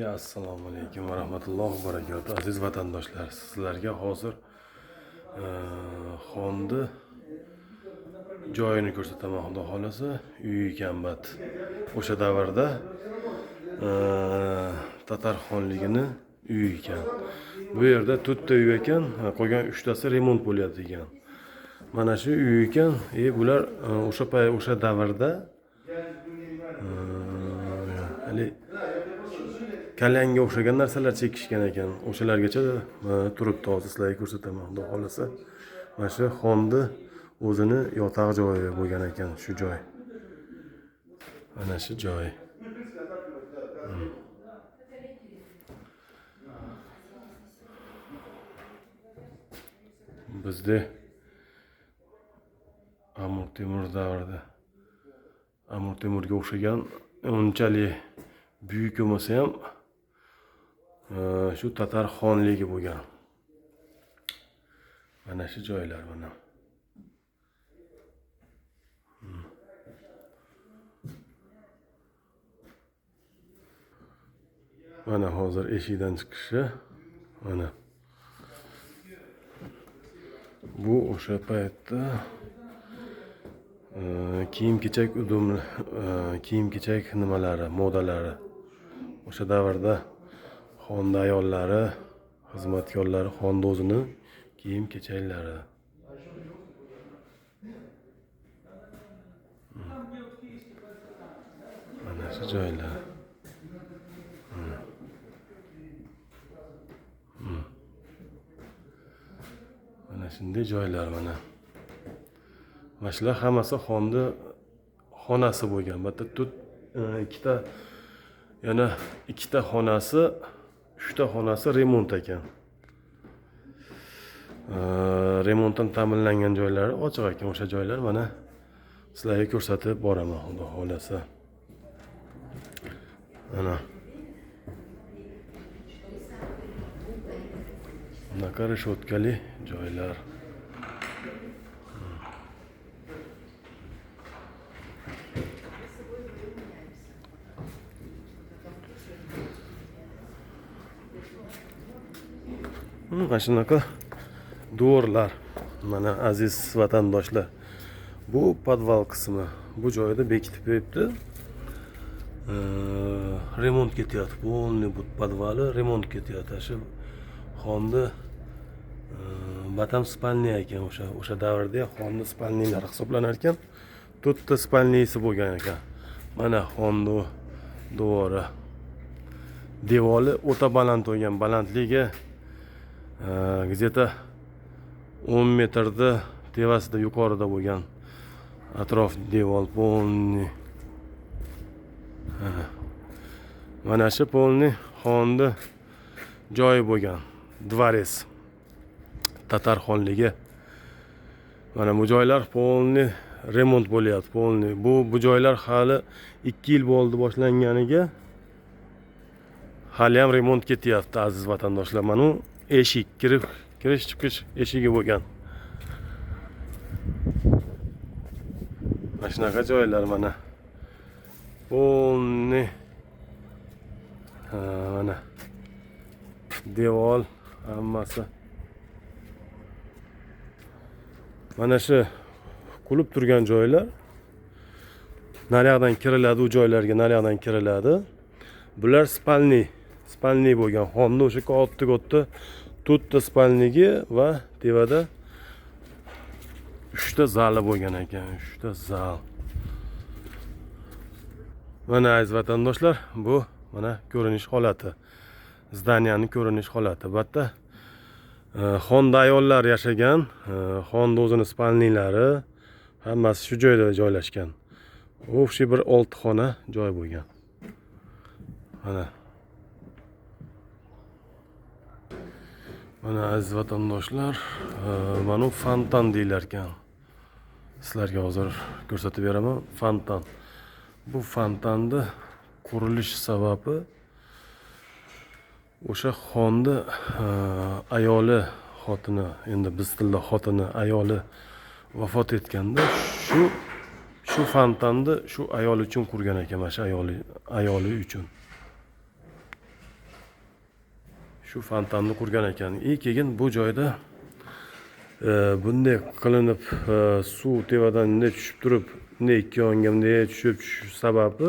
Assalomu alaykum va rahmatullohi va barakatuh. Aziz vatandoshlar, sizlarga hozir Xonni joyini ko'rsataman. Xudo xolasa, uyi ekan o'sha davrda Tatar xonligini uyi ekan. Bu yerda 4 ta uy ekan, qolgan 3 tasi remont bo'lyapti ekan. Mana shu uy ekan. Bular o'sha davrda hali kalanga o'xshagan narsalar chekishgan ekan. O'shalargacha turibdi. Hozir sizlarga ko'rsataman. Xudo xolasa, mana shu Xonni o'zini yotoq joyi bo'lgan ekan, shu joy. Mana shu joy. Bizda Amir Temur davrida Amir Temurga o'xshagan unchalik buyuk bo'lmasa ham shu Tatar xonligi bo'lgan. Mana shu joylar mana. Mana hozir eshikdan chiqishi mana. Bu o'sha paytda kiyim-kechak kiyim-kechak nimalari, modalari. O'sha davrda Xonni ayollari, xizmatkorlari Xonni o'zini kiyim-kechaklari. Mana shu joylar. Mana shunday joylar mana. Mana shular hammasi Xonni xonasi bo'lgan. Bitta ikkita yana ikkita xonasi, 3 ta xonasi remont ekan. Remontdan ta'minlangan joylari ochiq ekan. O'sha joylar mana sizlarga ko'rsatib boraman, xudo xolasa. Mana bunaqa reshotkali joylar. Mana shunaqa dvorlar. Mana aziz vatandoshlar, bu podval qismi. Bu joyda bekitib qo'yibdi. Remont ketyapti. Polni bu podvali remont ketyapti. Shu Xonni batam spalniy ekan. O'sha davrda Xonni spalniylari hisoblanar ekan. 4 ta spalniysi bo'lgan ekan. Mana Xonni dvori. Devori o'ta baland bo'lgan. Balandligi где-то 10 metrda tevasida yuqorida bo'lgan. Atrof devor polni. Mana shu polni Xonni joyi bo'lgan. Dvores. Tatar xonligi. Mana bu joylar polni remont bo'lyapti, polni. Bu joylar hali 2 yil bo'ldi boshlanganiga. Hali ham remont ketyapti aziz vatandoshlar. Mana eshik, kirish chiqish eshigi bo'lgan. Mana shunaqa joylar mana. Polni mana devor hammasi. Mana shu kulib turgan joylar. Naryoqdan kiriladi, u joylarga naryoqdan kiriladi. Bular spalniy bo'lgan. Xonni o'sha katta 4 ta spalnigi va tevada 3 ta zali bo'lgan ekan. 3 ta zal. Mana aziz vatandoshlar, bu mana ko'rinish holati. Zdaniyaning ko'rinish holati. Bitta Xonni ayollar yashagan, Xonni o'zini spalniylari hammasi shu joyda joylashgan. O'sha bir 6 xona joy bo'lgan. Mana aziz vatandoshlar, mana fontan deyilar ekan. Sizlarga hozir ko'rsatib beraman. Fontan. Bu fontanni qurilish sababi o'sha Xonni ayoli, xotini, endi biz tilda xotini, ayoli vafot etganda shu fontanni shu ayol uchun qurgan ekan, mana shu ayoli uchun. shu fontonni qurgan ekan. Keyin bu joyda bunday qilinib suv tevadan bunday tushib turib, bunday ikki yonga bunday tushish sababi,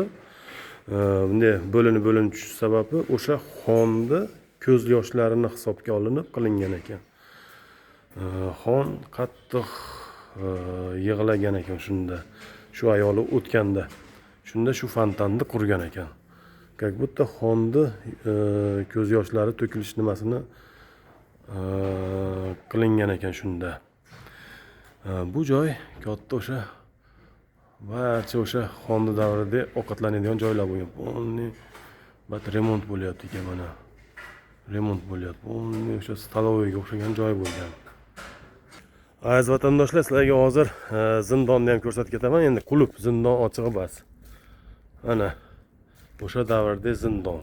bunday bo'linib tushish sababi o'sha xonni ko'z yoshlarini hisobga olinib qilingan ekan. Xon qattiq yig'lagan ekan shunda. Shu ayoli o'tganda. Shunda shu fontonni qurgan ekan. Как будто xonni ko'z yoshlari to'kilish nimasini qilingan ekan shunda. Bu joy katta o'sha barcha o'sha xonni davrida ovqatlanadigan joylar bo'lgan. Bunday bat remont bo'lyapti ekan mana. Remont bo'lyapti. Bunday o'sha stalovoyga o'xshagan joy bo'lgan. Aziz vatandoshlar, sizlarga hozir zindonni ham ko'rsatib ketaman. Endi qulub zindon ochig'i bas. Ana o'sha davrdagi zindon.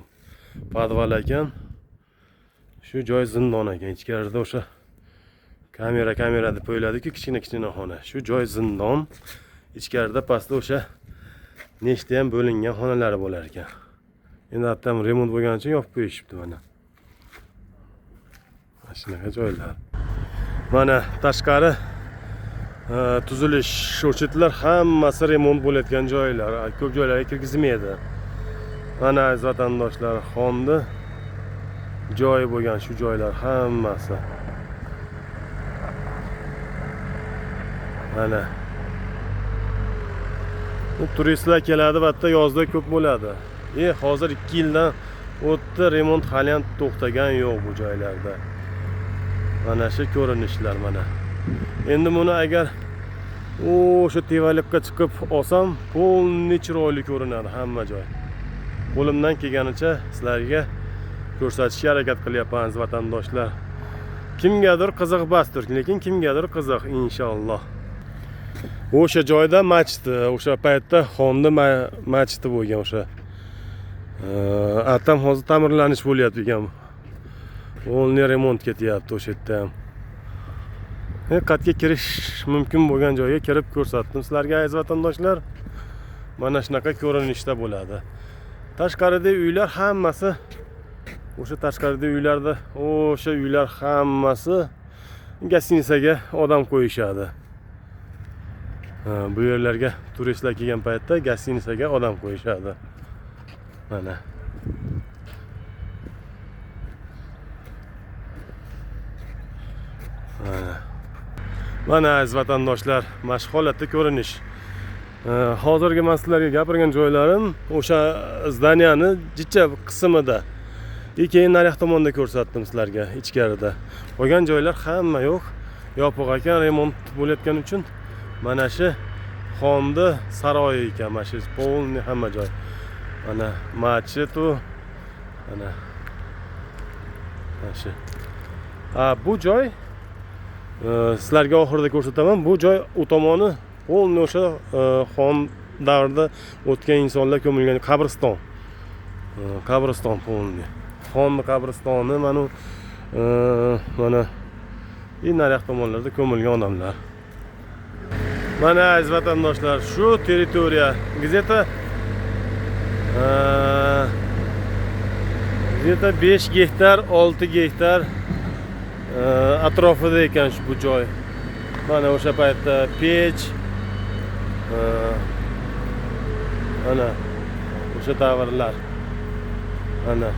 Podval ekan. Shu joy zindon ekan. Ichkarida o'sha kamera deb qo'yiladi-ku, kichkina xona. Shu joy zindon. Ichkarida pastda o'sha nechta ham bo'lingan xonalari bo'lar ekan. Endi hattam remont bo'lgani uchun yopib qo'yishibdi mana. Shunaqa joylar. Mana tashqari tuzilish sho'chetlar hammasi remont bo'layotgan joylar. Ko'p joylarga kirgizmaydi. Mana aziz vatandoshlar, xonni joyi bo'lgan shu joylar hammasi. Mana. Turistlar keladi va hatto yozda ko'p bo'ladi. Hozir 2 yildan o'tdi, remont hali ham to'xtagan yo'q bu joylarda. Mana shu ko'rinishlar mana. Endi buni agar o'sha tevalikka chiqib olsam, polni chiroyli ko'rinadi hamma joy. Qo'limdan kelganicha sizlarga ko'rsatishga harakat qilyapman aziz vatandoshlar. Kimgadir qiziq basdir, lekin kimgadir qiziq inshaalloh. O'sha joyda machit, o'sha paytda xonni machiti bo'lgan o'sha. Atam hozir ta'mirlanish bo'lyapti ekan. O'lni remont ketyapti o'sha yerda ham. Qatga kirish mumkin bo'lgan joyga kirib ko'rsatdim sizlarga aziz vatandoshlar. Mana shunaqa ko'rinishda bo'ladi. Tashqaridagi uylar hammasi o'sha tashqaridagi uylarda o'sha uylar hammasi gastinisaga odam qo'yishadi. Bu yerlarga turistlar kelgan paytda gastinisaga odam qo'yishadi. Mana. Mana aziz vatandoshlar, mashq holatda ko'rinish. Hozirgi men sizlarga gapirgan joylarim o'sha zdaniyani jicha qismida. Keyin naryoq tomonda ko'rsatdim sizlarga ichkarida. Qolgan joylar hamma yo'q. Yopiq ekan, remont bo'layotgani uchun mana shu xonni saroyi ekan, mana shu polni hamma joy. Mana machitu mana shu. Bu joy sizlarga oxirida ko'rsataman. Bu joy u tomoni polni o'sha xon davrida o'tgan insonlar ko'milgan qabriston. Qabriston polni. Xonni qabristoni mana naryoq tomonlarda ko'milgan odamlar. Mana aziz vatandoshlar, shu territoriya где-то 5 gektar, 6 gektar atrofida ekan bu joy. Mana o'sha paytda pech, mana o'sha davrlar. Mana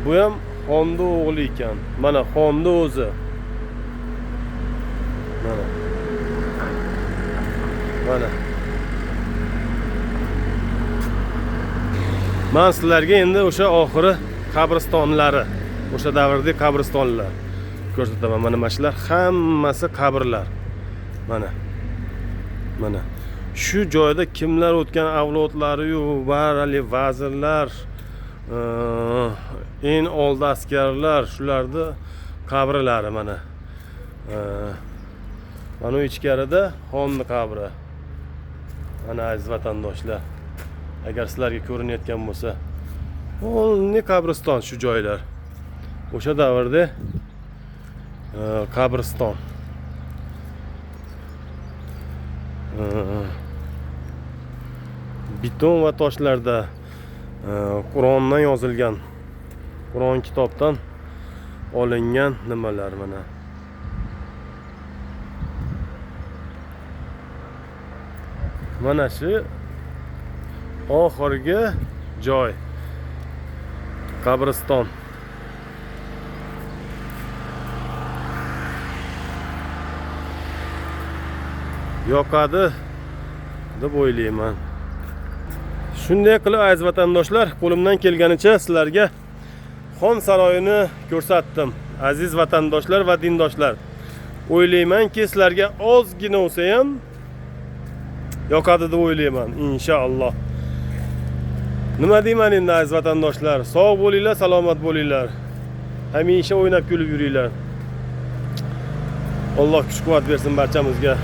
bu ham xonni o'g'li ekan. Mana xonni o'zi. Mana. Men sizlarga endi o'sha oxiri qabristonlari, o'sha davrdagi qabristonlar ko'rsataman. Mana mashlar hammasi qabrlar. Mana. Shu joyda kimlar o'tgan avlodlari-yu, barali vazirlar, eng oldi askarlar, shularni qabrlari mana. Mana ichkarida xonni qabri. Mana aziz vatandoshlar, agar sizlarga ko'rinayotgan bo'lsa, o'lni qabriston shu joylar. O'sha davrda qabriston. Beton va toshlarda Qur'ondan yozilgan Qur'on kitobdan olingan nimalar mana. Mana shu oxirgi joy. Qabriston. Yoqadi deb o'ylayman. Shunday qilib aziz vatandoshlar, qo'limdan kelganicha sizlarga Xon saroyini ko'rsatdim. Aziz vatandoshlar va dindoshlar, o'ylaymanki sizlarga ozgina bo'lsa ham yoqadi deb o'ylayman, inshaalloh. Nima deyman endi aziz vatandoshlar? Sog' bo'linglar, salomat bo'linglar. Hamisha o'ynab kulib yuringlar. Alloh kuch-quvvat bersin barchamizga.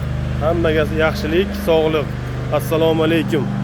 Hammaga yaxshilik, sog'lik. Assalomu alaykum.